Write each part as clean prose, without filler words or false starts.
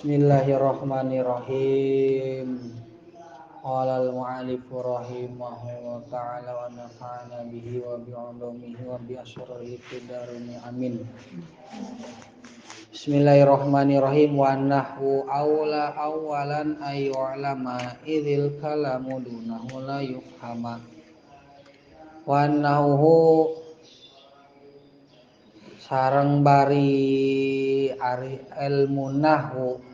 Bismillahirrahmanirrahim. Qala al-mu'allif rahimahullahu ta'ala wa nafa'ana bihi wa bi 'ulumihi wa bi asrarihi fid darin amin. Bismillahirrahmanirrahim. Wa nahwu aula awalan ay yu'lama idzil kalamu dunahu la yufhama. Wa nahwu sareng bari ari ilmu nahwu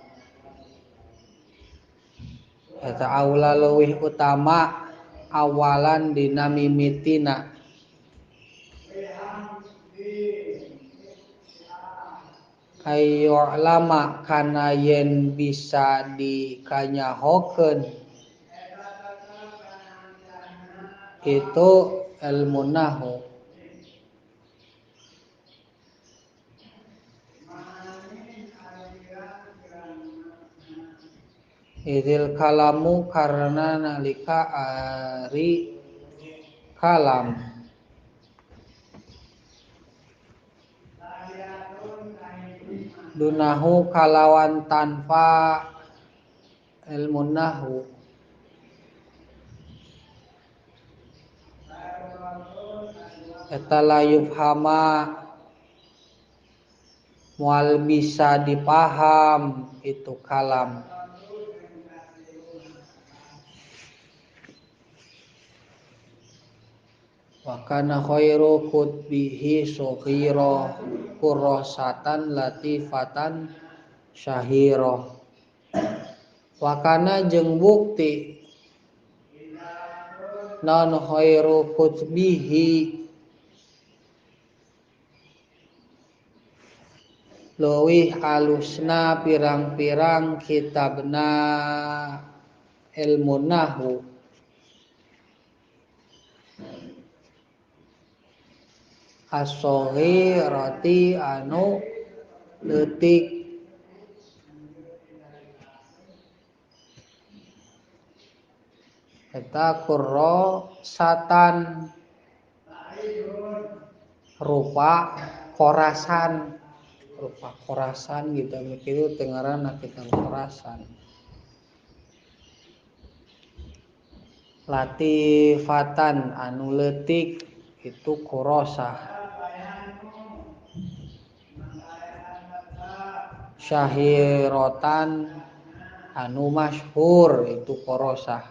eta aula leuwih utama awalan dina mimitina ayo lama kana yen bisa dikanyahokeun itu ilmu nahwu. Idil kalamu karena nalika ari kalam dunahu kalawan tanpa ilmu nahwu eta layuf hama moal bisa dipaham itu kalam. Wa kana khairu kutbihi sughira kurrasatan latifatan syahira. Wa kana jeung bukti non khairu kutbihi leuwih alusna pirang-pirang kitabna ilmu nahwu as-shaghirati anu leutik eta kurrasatan rupa korasan gitu kitu teu ngaranna kitab korasan. Latifatan anu leutik itu kurosah. Syahiratan anu masyhur itu korosah.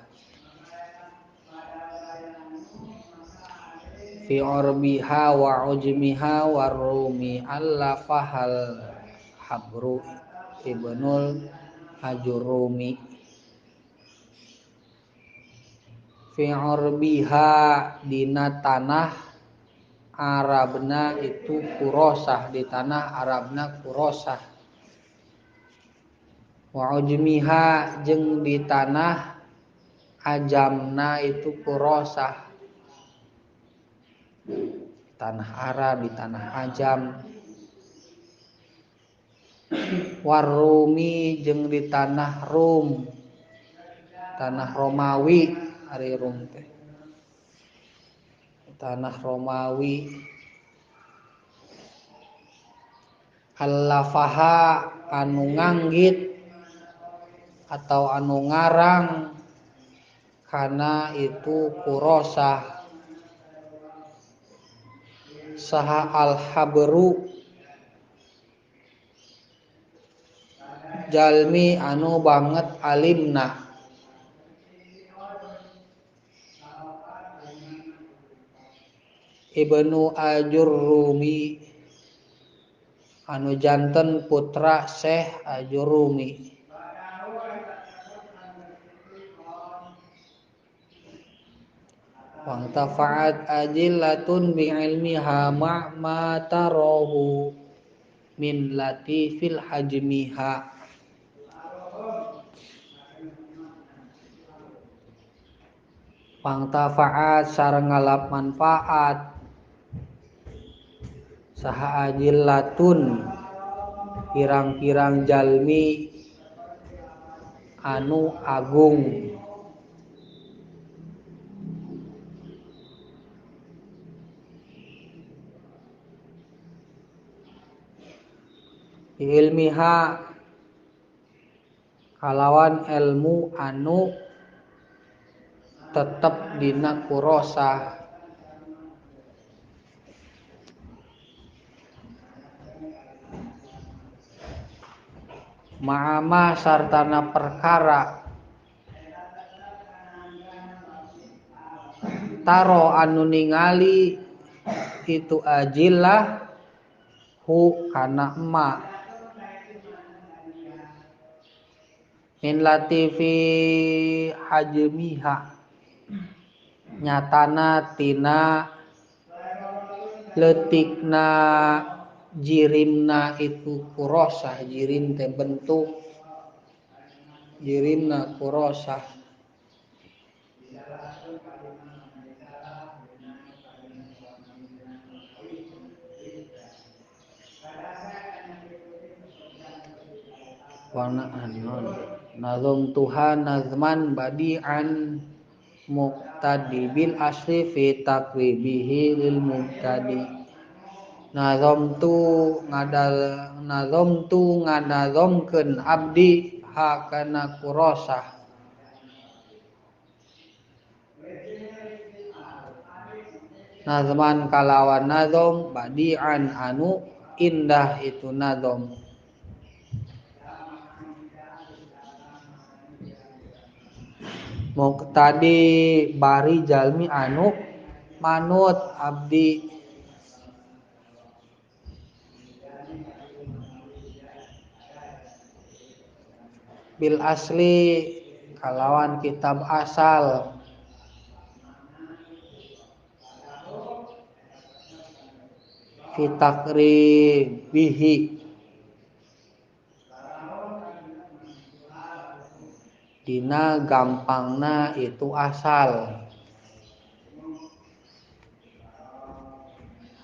Fi urbiha wa ujmiha wa rumi allafahal habru ibnul ajurumi. Fi urbiha dina tanah Arabna itu kurosah, di tanah Arabna kurosah. Wa ujmiha jeung di tanah ajamna itu kurosah. Tanah Arab di tanah ajam. Warumi jeung di tanah Rum, tanah Romawi ari Rum teh. Tanah Romawi. Allafaha anu nganggit atau anu ngarang kana itu kurosah. Saha al-habru jalmi anu banget alimna. Ibnu Ajurrumi anu janten putra Syekh Ajurrumi. Wangtafa'at ajillatun bi'ilmiha ma tarahu min latifil hajmiha. Wangtafa'at sareng ngalap manfaat saha ajillatun pirang-pirang jalmi anu agung. Ilmiha kalawan ilmu anu tetep dina kurosah. Ma'ama sartana perkara taro anu ningali itu ajilah hu kana emak min latifi hajmiha nyatana tina leutikna jirimna itu kurosah. Jirim teh bentuk jirimna kurosah. Warna anon nazom Tuhan nazman badi'an muqtadi bil asri fi takribihi lil muqtadi. Nazom tu ngadazomkeun abdi hakana kurosah. Nazman kalawan nazom badi'an anu indah itu nazom. Muqtadi bari jalmi anu manut abdi. Bil asli kalawan kitab asal. Fi takribihi dina gampangna itu asal.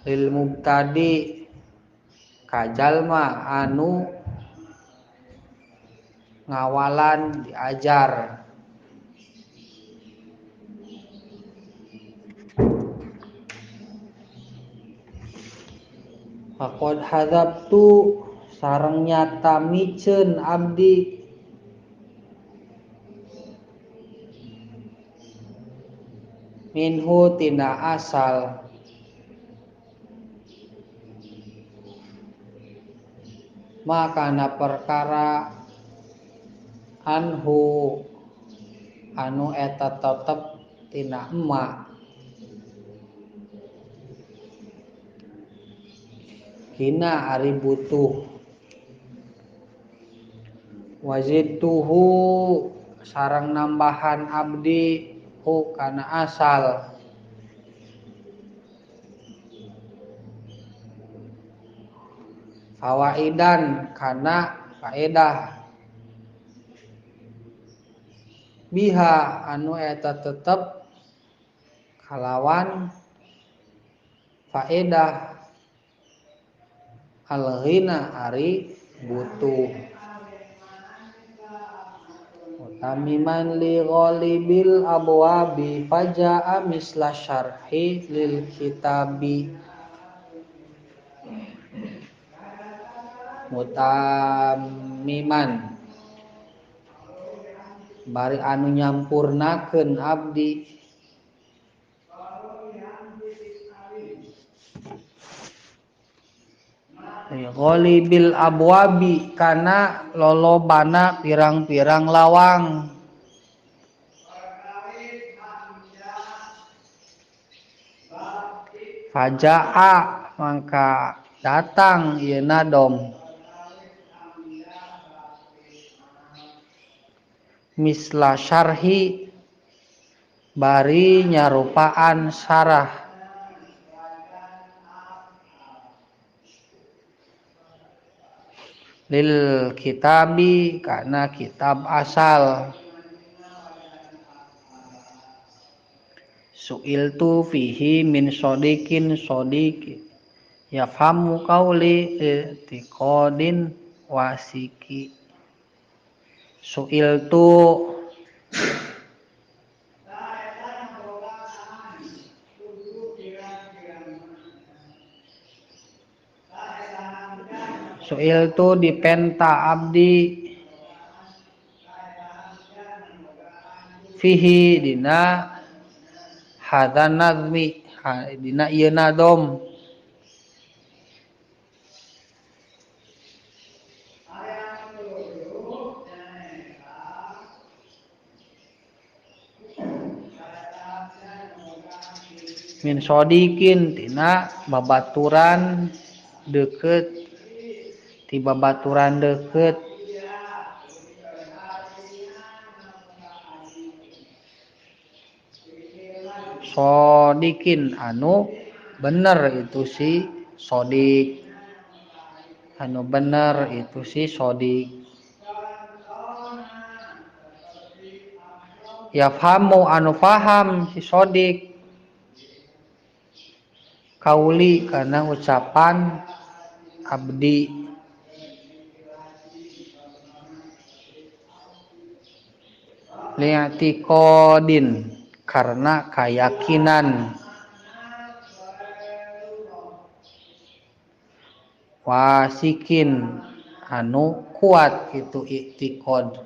Lil mubtadi kajalma anu ngawalan diajar. Faqad hadzabtu sareng nyata miceun abdi minhu tina asal makana perkara anhu anu eta tetep tina emak hina ari butuh. Wazidtuhu sareng nambahan abdi hu kana asal fawaidan kana faedah biha anu eta tetep kalawan faedah al-ghina ari butuh. Tamiman li ghalibil abwabi faja'a misla syarhi lil kitabi. Mutamiman bari anu nyampurnakeun abdi ghalibil abwabi kana lolobana pirang-pirang lawang. Faja'a mangka datang ieu nadom misla syarhi bari nyarupaan sarah lil kitabi kana kitab asal. Su'iltu fihi min shodikin shodiki yafhamu qauli i'tiqadin wasiki. Su'iltu dipenta abdi fihi dina hadzan nazmi dina ieu nadom min sodikin tina babaturan deukeut ti babaturan deukeut sodikin anu bener itu si sodik anu bener itu si sodik yafhamu anu paham si sodik kauli kana ucapan abdi li'tiqadin karena keyakinan wasikin anu kuat itu i'tiqad